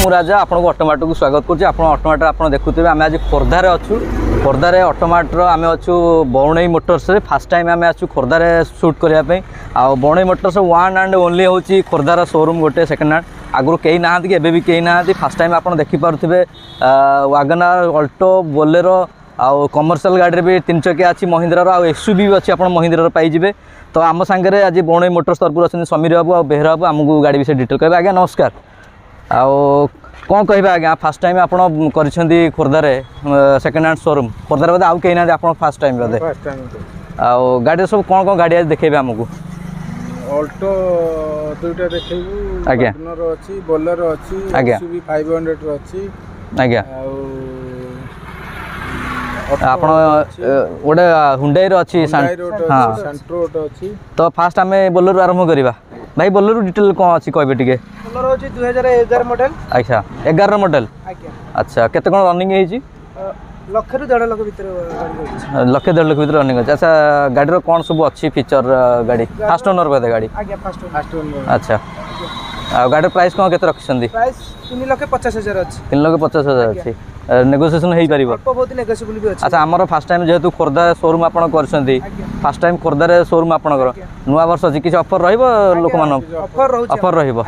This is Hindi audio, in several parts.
मु राजा आपको ऑटोमार्ट को स्वागत करुँच। ऑटोमार्ट आप देखुए आम आज खोर्धार अच्छू। खोर्धार ऑटोमार्ट आम अच्छू बरुणई मोटर्स फास्ट टाइम आम आसू खोर्धार शूट करने। Barunai Motors one and only हूँ खोर्धार शोरूम गोटे सेकेंड हैंड। आगु कहीं ना कि एबे भी कहीं ना फास्ट टाइम आप देखिपे WaganR अल्टो बोलेरो आउ कमर्शियल गाड़ी भी 3 चकिया अच्छी महिंद्रार आ एसयूवी भी अच्छी आप महिंद्रार पाइबे। तो आम सांगे आज बरुणई मोटर्स तरफ अच्छे समीर बाबू और बेहरा बाबू आमको गाड़ी विषय डिटेल कहे। आज्ञा नमस्कार। आउ कौन कह आज्ञा फास्ट टाइम आप खोर्धार सेकेंड हैंड शोरूम खोर्धार बोधे आउ कहीं ना आप फास्ट टाइम बोधे आउ गाड़ी सब कौन कौन गाड़ी आज देखेबे आमको? अल्टो दुईटा देखैबू। आज्ञा WaganR अछि, बोलेरो अछि, एसयूवी 500 अछि। आज्ञा आप गोटे हुंडई अच्छी सैंट्रो अच्छी। तो फास्ट आम बोलेरो आरंभ करवा भाई। बोलेरो डिटेल कौन अच्छी कहे टे? बोलेरो अछि 2011 मॉडल। अच्छा 11 मॉडल। अच्छा केते कोन रनिंग है? लक्ष रु 1.5 लाख भीतर लक्ष 1.5 लाख भीतर रनिंग अच्छे। अच्छा गाड़ी कौन सब अच्छी फीचर गाड़ी? फास्ट ओनर बोधे गाड़ी? Fast owner. अच्छा गाड़ी प्राइस कौन केते रखिसंदी? प्राइस 3,50,000 अछि। 3,50,000 अछि। नेगोशिएशन हो पारिबो? बहुत नेगोशिएबल भी अछि। अच्छा आमर फास्ट टाइम जेहेतु खोर्धा शोरूम आपण करछंती फास्ट टाइम खोर्धार शोरूम आपणकर नुआ वर्ष अछि किछ ऑफर रहइबो लोक मान? ऑफर रहिबो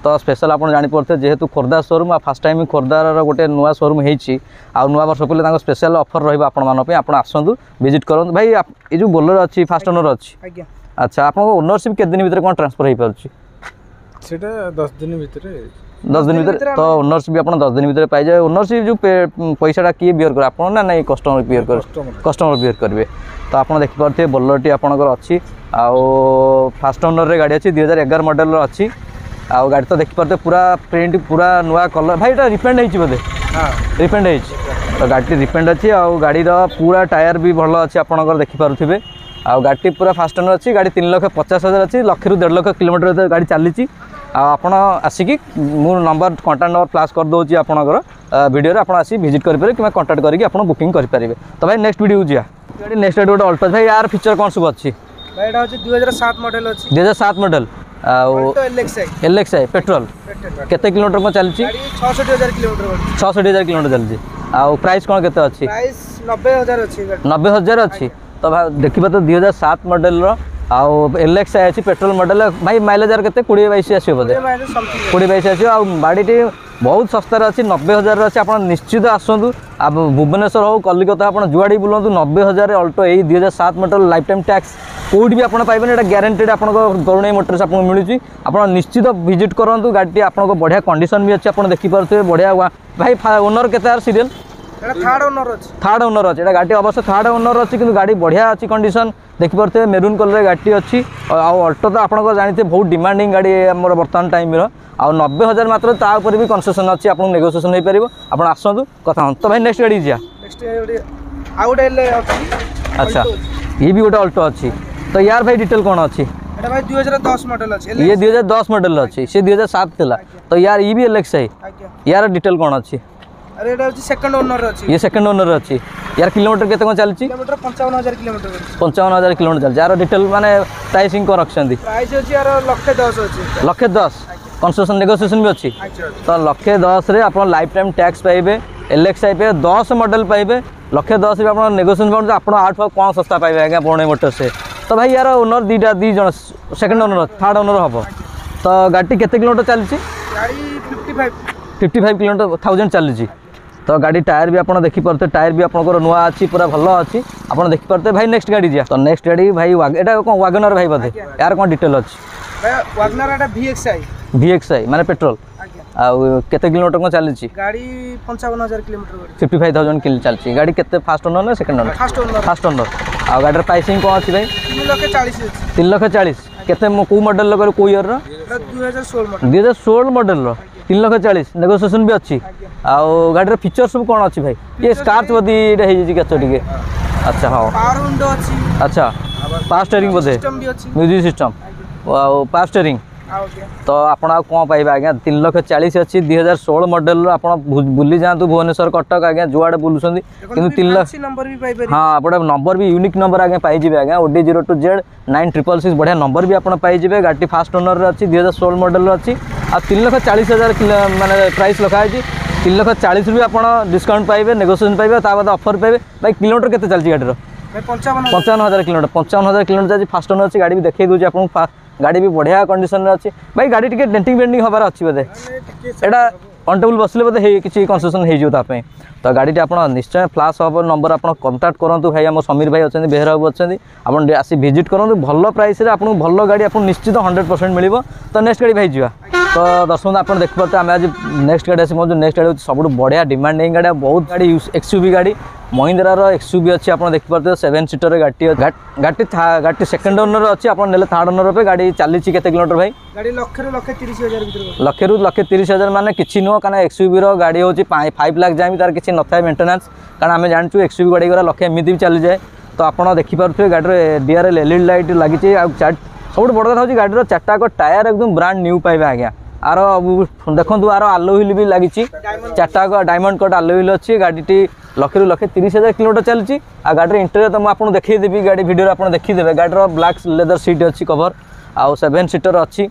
तो स्पेशल आप जानि पड़ते जेहेतु खोर्धा शोरूम आ फास्ट टाइम खोर्धार गोटे नुआ शोरूम होईची आ नुआ वर्ष पले तांको स्पेशल ऑफर रहिबो आपण मान पे। आपण आसंतु विजिट करंतु भाई। ए जो बोलेरो अछि फास्ट ओनर अछि। अच्छा आपन ओनरशिप के दिन भीतर कोन ट्रांसफर होई पारछि? सेटा 10 दिन भीतर 10 दिन भीतर तो ओनरशिप भी आपन 10 दिन भीतर पाई जाए। ओनरशिप जो पैसाटा किए बियर कर आपन ना नहीं कस्टमर बियर कर? कस्टमर बियर करबे। तो आपन देखि परथे बोलेरोटी आपनकर अछि आ फास्ट ओनर रे गाड़ी अछि 2011 मॉडल रो अछि। आ गाड़ी तो देखि परथे पूरा प्रिंट पूरा नुआ कलर भाई। एटा रिपेंट हेछि बोधे? हां रिपेंट हेछि। तो गाड़ी रिपेंट अछि आ गाड़ी रो पूरा टायर भी भलो अछि आपनकर देखि पारुथिबे। आ गाड़ी पूरा फास्ट ओनर अछि। गाड़ी 3,50,000 अछि। लक्ष रु 1.5 लाख किलोमीटर गाड़ी चलीची। आपण आसिक मो नंबर कंटाक्ट नंबर फ्लैश कर दूसरी आपंकर वीडियो रे आपण आसी विजिट करेंगे कि कंटाक्ट करके आप बुकिंग करेंगे। तो भाई नेक्स्ट वीडियो जा गाड़ी नेक्स्ट गाड़ी गोटे अल्टो भाई। यार फीचर कौन सब अच्छी? भाई एटा अछि 2007 मॉडल अछि। 2007 मॉडल LXI पेट्रोल केते किलोमीटर को चलची? गाड़ी 66,000 किलोमीटर 66,000 किलोमीटर चलची। आ प्राइस कौन केते अछि? प्राइस 90,000 अछि। 90,000 अछि। तो भाई देखिबा तो 2007 मॉडल रो आउ LXI अच्छी पेट्रोल मॉडल भाई। माइलेज आर केते 20-22 आसो बोधे? 20-22 आसो। आ गाड़ी बहुत सस्तार अच्छी 90,000 अच्छी। आप निश्चित आसतु आप भुवनेश्वर हो कलिकता आप जुआड़ी बुलां 90,000 अल्टो यही 2007 मॉडल लाइफ टाइम टैक्स कौटी भी आप पाइबे। ये ग्यारंटेड आप बरुणई मोटर्स आपको मिलूँ। आप निश्चित विजिट करूँ। गाड़ी आपको बढ़िया कंडीशन भी अच्छी आप देखिपे बढ़िया भाई। ओनर के सीरियल थर्ड ओनर अछि। थर्ड ओनर अच्छी गाड़ी अवश्य थर्ड ओनर अच्छी कि गाड़ी बढ़िया अच्छी कंडीशन देखिपे। मेरून कलर गाड़ी अच्छी। अल्टो तो आपको जानते बहुत डिमांडिंग गाड़ी आम बर्तमान टाइम आ 90,000 मात्र तापर भी कनसेसन अच्छी आपको नेगोशिएशन हो पार। आप आसतु कथा। तो भाई नेक्स्ट गाड़ी जा। अच्छा ये भी गोटे अल्टो अच्छी। तो यार भाई डिटेल कौन अच्छी? भाई 2010 मॉडल अछि। ये 2010 मॉडल अच्छी से 2007 थिला। तो यार ये भी LXI यार डिटेल कौन अच्छी? अरे एटा अछि सेकंड ओनर अछि। ये सेकंड ओनर अच्छी। यार किलोमीटर केते कोन चलची? किलोमीटर 55,000 किलोमीटर 55,000 किलोमीटर चलची। यार डिटेल माने प्राइसिंग को रखछंदी? प्राइस अछि यार 1,10,000 अछि। 1,10,000 कन्सेशन नेगोशिएशन भी अच्छी। तो 1,10,000 रे आप लाइफ टाइम टैक्स पाइबे। LXI पे 10 मॉडल पाइबे 1,10,000 भी आप नेगोशिएशन कर आप 8 कौन सस्ता पाइबे आज्ञा बरुणई मोटर से। तो भाई यार ओनर दी जन सेकंड ओनर थर्ड ओनर हम। तो गाड़ी केते किलोमीटर चलची? गाड़ी 55 किलोमीटर 1000 चलची। तो गाड़ी टायर भी आप देखिपे। टायर भी आपंकर नुआ अच्छी पूरा भल अच्छी आप देखिपे भाई। नेक्स्ट गाड़ी जा। तो नेक्स्ट गाड़ी भाई एटा कौन WaganR भाई बोधे? यार कौन डिटेल अच्छी? WaganR एटा VXI माने पेट्रोल आउ केते किलोमीटर को चलची? गाड़ी 55,000 किलोमीटर 55,000 किलो चलची। गाड़ी केते फास्ट ओनर ना सेकंड ओनर? First owner. आ गाड़ी प्राइसिंग कौन अच्छी भाई? 3,40,000 अछि। 3,40,000 केते को मॉडल लगे को ईयर रो? 2016 मॉडल। 2016 मॉडल रो 3,40,000 नेगोशिएशन भी अच्छी। आउ गाड़ी फीचर सब कौन अच्छी भाई? ये स्कार्च बदी रे हे जी केचो टिके। अच्छा हां पावर विंडो अछि। अच्छा पावर स्टीयरिंग बोधे? म्यूजिक सिस्टम आउ पावर स्टीयरिंग। तो आप कौन पाइबे आज्ञा? 3,40,000 अच्छी 2016 मॉडल। आप बुली जातु भुवनेश्वर कटक आज्ञा जुआड़े बुलूँ कि 3 लाख हाँ आप नंबर भी यूनिक नंबर आज्ञा पाइबे आज्ञा OD02Z 9666 बढ़िया नंबर भी आप पाइबे। गाड़ी फास्ट ओनर अच्छी 2016 मॉडल अच्छी। आ 3,40,000 माने प्राइस लिखाई 3,40,000 भी आप डिस्काउंट पाइबे नेगोशिएशन पाइबे बाद ऑफर पाइबे भाई किलोमीटर केते चलची गाड़ी 55,000 किलोमीटर 55,000 किलोमीटर जाची फास्ट ओनर अच्छी गाड़ी भी देखै दूची आपन गाड़ी भी बढ़िया कंडीशन रे अच्छी भाई गाड़ी टिके डेंटिंग बेंडिंग हबार अच्छी बोधे एटा ऑन टेबल बसले बोधे हे किछि कंसेशन हे जो तापे तो गाड़ी आप निश्चय फ्लाश हब नंबर आप कांटेक्ट करूँ भाई आम समीर भाई अच्छा बेहरा बाबू अच्छा आप आसी विजिट करूँ भल प्राइस आपको भल गाड़ी आपको निश्चित 100% मिल तो नेक्स्ट गाड़ी भाई जा तो दर्शक आप देखिए आम आज नेक्स्ट गाड़ी आसी नेक्स्ट गाड़ी सब बढ़िया डिमांडिंग गाड़ी बहुत गाड़ी एक्सयूवी गाड़ी महिंद्रार एक्सयूवी अच्छी आप देखिए 7 सीटर गाड़ी गाड़ी सेकंड ओनर अच्छी आप ने थर्ड ओनर पे गाड़ी चली केते किलोमीटर भाई गाड़ी लक्षे 1,30,000 माने किछि नुह कारण एक्सयूवी रो गाड़ी होची 5 लाख जाए तार किछि नथाय मेंटेनेंस कारण आम जानचु एक्सयूवी गाड़ी गुरा लक्षे एमती भी चली जाए तो आप देखिपे गाड़ी डीआरएल एलईडी लाइट लगी सब बड़ कथा गाड़ी चार्टाक टायर एकदम ब्रांड न्यू पाइबे आज्ञा आर देखो आर आलो व्हील भी लगी चार्टाक डायमंड कट आलो व्हील अच्छी गाड़ी लक्षे 1,30,000 किलोमीटर चलती आ गाड़ी इंटेरियर तो मुझे देखदेवी गाड़ी वीडियो आप देखीदे गाड़ी ब्लैक लेदर सीट अच्छी कवर आउ 7 सीटर अच्छी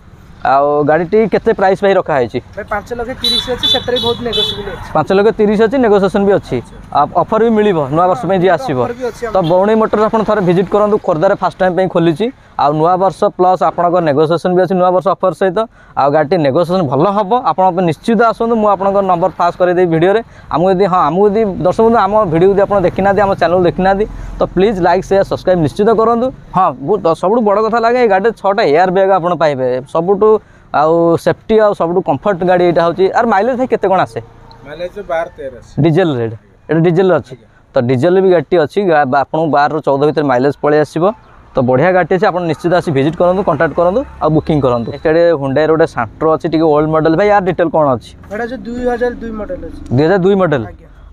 आउ गाड़ी केते प्राइस भाई रखा है 5,30,000 अच्छी सेतरे बहुत नेगोशिएबल अछि 5,30,000 अच्छी नेगोशिएशन भी अच्छी ऑफर भी मिलिबो नुआ वर्ष में जी आसीबो तो बरुणेई मोटर्स आपण थरे विजिट करंतु खोर्धा रे फर्स्ट टाइम पे खोलीची आ नुआ वर्ष प्लस आपनकर नेगोशिएशन भी अच्छी नुआ वर्ष ऑफर सहित आ गाड़ी नेगोशिएशन भल हबो आपण निश्चित आसंतु मु आपनकर नंबर पास कर दे वीडियो रे हमु यदि हां हमु यदि दर्शक बंधु हम वीडियो यदि आपण देखिना दे हम चैनल देखिना दे तो प्लीज लाइक शेयर सब्सक्राइब निश्चित करंतु हां सबुठ बड़ कथा लागे गाड़ी 6टा एयर बैग आपण पाइबे सबुठ आउ सेफ्टी आउ सबुठ कंफर्ट गाड़ी एटा होची आर माइलेज भाई केते कोन आसे माइलेज 12-13 डीजल रेड एटा डीजल अछि तो डीजल भी गाड़ी अछि आपन 12 रो 14 भीतर माइलेज पळे आसीबो तो बढ़िया गाड़ी अच्छी आप निश्चित आसी विजिट करूँ कांटेक्ट करूँ आ बुकिंग करूँ ये हुंडई रोटे सांट्रो अच्छी टी ओल्ड मॉडल भाई यार डिटेल कौन अच्छी 2002 मॉडल अछि 2002 मॉडल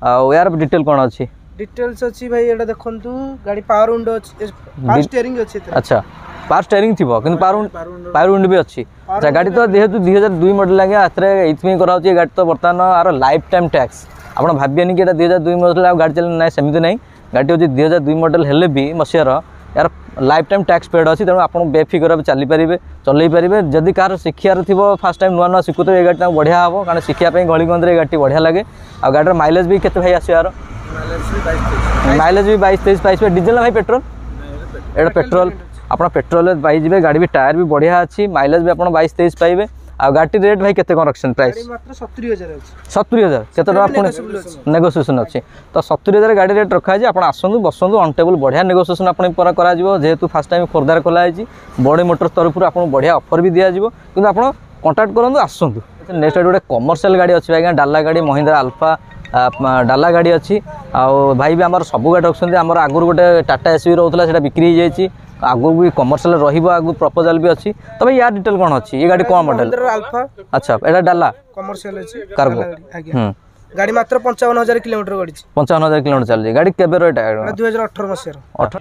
आ यार डिटेल कौन अच्छी डिटेल्स अछि भाई एटा देखंतु गाड़ी पावर विंडो अछि पावर स्टीयरिंग अछि अच्छा पावर स्टीयरिंग थिबो किंतु पावर विंडो भी अच्छी अच्छा गाड़ी तो जेहेतु 2002 मॉडल लागे आथरे एथमे कराउची गाड़ी तो बर्तमान आर लाइफ टाइम टैक्स आपण भाबियानी कि एटा 2002 मॉडल आ गाड़ी चले ना सेमिति नै गाड़ी होची 2002 मॉडल हेले भी मसियार यार लाइफ टाइम टैक्स पेड अच्छी तेणु आप बेफिकर चली पारे चल पारे जदि कार शिक्षार थी फास्ट टाइम नुआ नुआ शिखुते ये गाड़ी बढ़िया हम कारण शिखापी गलीगंदे गाड़ी बढ़िया लगे आ गाड़ी माइलेज भी केते भाई आसो यार माइलेज भी 22-23 पाइबे डीजेल ना भाई पेट्रोल एटा पेट्रोल आप पेट्रोल पाइबे गाड़ी भी टायर भी बढ़िया अच्छी माइलेज भी आप 22-23 पाइबे आ गाड़ी रेट भाई केते कोन रखछन प्राइस मात्र 70,000 अछि 70,000 केते टका नेगोशिएशन अछि तो 70,000 गाड़ी रेट रखा है आपण आसंतु बसंतु ऑन टेबल बढ़िया नेगोशिएशन आपण पर करा जिवो जेहेतु फर्स्ट टाइम खोर्धार खोला है बरुणेई मोटर्स तरफ आपण बढ़िया ऑफर भी दिया जिवो किंतु आपण कांटेक्ट करंतु आसंतु नेक्स्ट गोटे कमर्शियल गाड़ी अच्छी भाई डाला गाड़ी महिंद्रा अल्फा डाला गाड़ी अच्छी आ भाई भी आम सब गाड़ी रखते आम आगुरी गोटे टाटा एसयूवी रोला से बिक्री हो जाए आगू भी कमर्शियल रही प्रपोजल भी अच्छी तो भाई यार डिटेल कौन अच्छी ये गाड़ी कौन मॉडल अल्फा अच्छा एटा डाला कमर्शियल अछि कार्गो गाड़ी मात्र 55,000 किलोमीटर गडी 55,000 किलोमीटर चल गाड़ी केबे रेट 2018 मसिया 18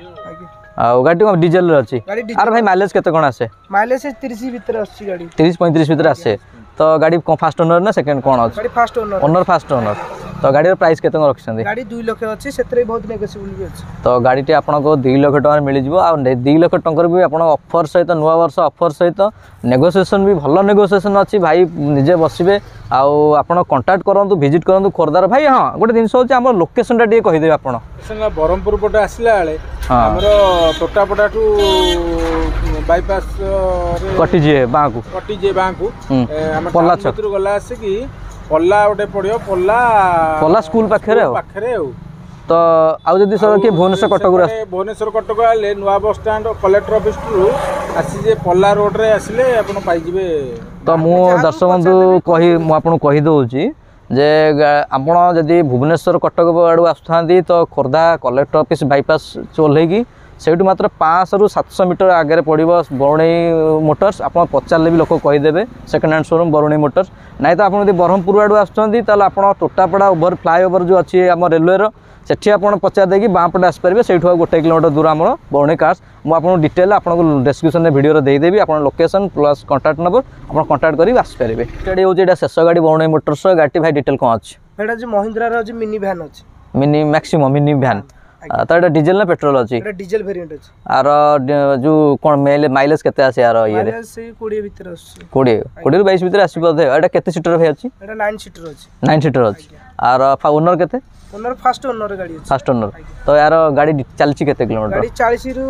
आ गाड़ी को डीजल अच्छी आर भाई माइलेज केते कोन आसे माइलेज 30 भीतर अछि गाड़ी 30-35 भीतर आसे तो गाड़ी फास्ट ओनर ना सेकंड कौन अच्छी गाड़ी फास्ट ओनर फास्ट ओनर तो गाड़ी प्राइस केते रखछन गाड़ी 2 लाख अछि सेतरे बहुत नेगोशिएबल भी अछि तो गाड़ी टी आपन को 2 लाख टका मिल जिवो आ 2 लाख टका भी आपन ऑफर सहित नुवा वर्ष ऑफर सहित नेगोशिएशन भी भलो नेगोशिएशन अछि भाई निजे बसिबे आ आपन कांटेक्ट करंतु विजिट करंतु खोरदार भाई हां गोटे दिन होछि हमर लोकेशन टा टी कहि देबे आपन संगा बरहमपुर पटे आसिला आले हमर टोटापटा टू बाईपास रे कटि जे बांकू हम पल्ला छक गला आसे कि पल्ला गोटे पड़ियो पल्ला स्कूल पाखरे तो आउ जदि सब के भुवनेश्वर कटक आले नुआ bus stand collector office to आसी जे पल्ला रोड रे आसिले आपण पाई जिवे तो मु दर्शक बंधु कहि मु आपन कहि दउची जे आपण जदि भुवनेश्वर कटक आडू आस्थांती तो खोर्धा कलेक्टर ऑफिस बाईपास चोल्हेगी सेठू मात्र 500 ରୁ 700 मीटर आगे पड़ो बरुणेई मोटर्स आप पचारे भी लोक कहीदेवे सेकेंड हैंड शोरूम बरुणेई मोटर्स ना तो आप ब्रह्मपुर आड़ू आसुँच टोटापड़ा ओवर फ्लाईओवर जो अच्छी आम रेलवे सेठी आप पचार देकी बाँ पटे आसपारे से 1 किलोमीटर दूर आम बरुणेई कार्स मुझे डिटेल आपको डिस्क्रिप्शन भिडियो देदेवी आप लोकेशन प्लस कांटेक्ट नंबर आप कांटेक्ट कर आसपारे गाड़ी हूँ शेष गाड़ी बरुणेई मोटर्स गाड़ी भाई डिटेल कौन अच्छी महिंद्रा मिनी भैन अच्छी मिनी मैक्सिमो मिनी भैन तो एटा डीजल ना पेट्रोल अछि एटा डीजल वेरिएंट अछि आर जो कोन माइलेज केते आसे यार ये रे माइलेज से 20 भीतर अछि 20 ରୁ 22 भीतर आसी बोधे एटा केते सीटर भई अछि एटा 9 सीटर अछि 9 सीटर अछि आर ओनर केते ओनर फर्स्ट ओनर गाड़ी अछि फर्स्ट ओनर तो यार गाड़ी चलची केते किलोमीटर गाड़ी 40 ରୁ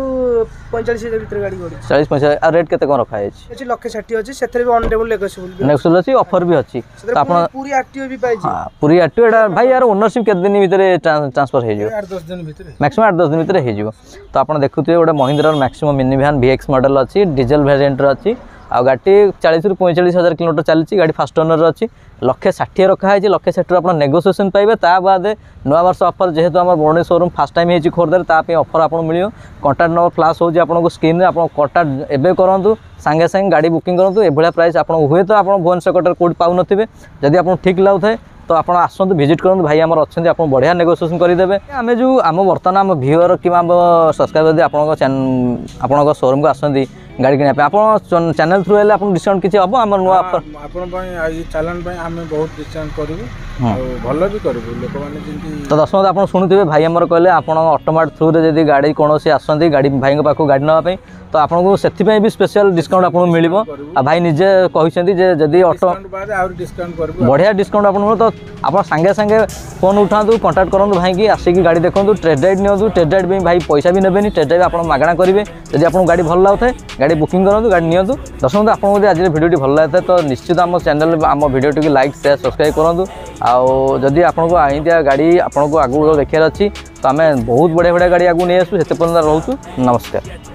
45 हजार भीतर गाड़ी गडी 40 45 आ रेट केते कोन रखा अछि अछि 160 अछि सेथरे भी ऑन टेबल नेगोशिएबल नेक्स्ट अछि ऑफर भी अछि तो आपण पूरी आरटीओ भी पाइ छी हां पूरी आरटीओ एटा भाई यार ओनरशिप केते दिन भीतर ट्रांसफर हे जो 8-10 दिन भीतर मैक्सिमम 8-10 दिन भीतर हे जो तो आपण देखुथिबे गोटे Mahindra maximum mini van VX model अछि डीजल वेरिएंट अछि आ गाड़ी 40 ରୁ 45 हजार किलोमीटर चलची गाड़ी फास्ट ओनर अछि 160 रखा है 160 आप नेगोशिएशन पाइबे ता बाद नवा वर्ष ऑफर जेहेतु आम बरुणेई शोरूम फास्ट टाइम होती खोर्धार ताप ऑफर आपको मिल कॉन्टाक्ट नंबर फ्लाश हो आपको स्क्रीन में आप कॉन्टाक्ट एवं करूँ सांगे सांगे गाड़ी बुकिंग करूँ ये प्राइस आप हुए तो आप भुवनेश्वर कटर कौट पाऊन जदि आप ठीक लगुए तो आप आसतु विजिट करूँ भाई आम अच्छा आप बढ़िया नेगोशिएशन करदे आम जो आम बर्तमान आम व्यूअर कि सब्सक्राइबर यदि आप शोरूम को आसती गाड़ी किना आप चैनल थ्रू हेल्ले आपन डिस्काउंट किछि हबो हमर नुवा आपन पय आई चैनल पय हमें बहुत डिस्काउंट करबु भलो भी करबु लोक माने जिंती तो दर्शक आप शुणुवे भाई आमर कहले आप ऑटोमार्ट थ्रू रे जदि गाड़ी कौन आसती गाड़ी भाई पाखु गाड़ी नापी तो आपको से भी स्पेशल डिस्काउंट आपको मिल भाई निजे कहते जदि ऑटो बढ़िया डिस्काउंट आपको तो आप सांगे सांगे फोन उठातु कॉन्टाक्ट करूँ भाई की आसिक गाड़ी देखो टेस्ट ड्राइव नि टेस्ट ड्राइव भी भाई पैसा भी नेबेनि टेस्ट ड्राइव आप मागଣା करेंगे जब आपको गाड़ी भल लगुए गाड़ी बुकिंग करूँ गाड़ी नियंतु दर्शक आपको आज वीडियो भल लगे तो निश्चित आम चैनल आम video T like share subscribe करूँ आदि आपको आईदिया गाड़ी आपको आगू देखार अच्छी तो आम बहुत बढ़िया बढ़िया गाड़ी आगू नहीं आसू से रोचु नमस्कार।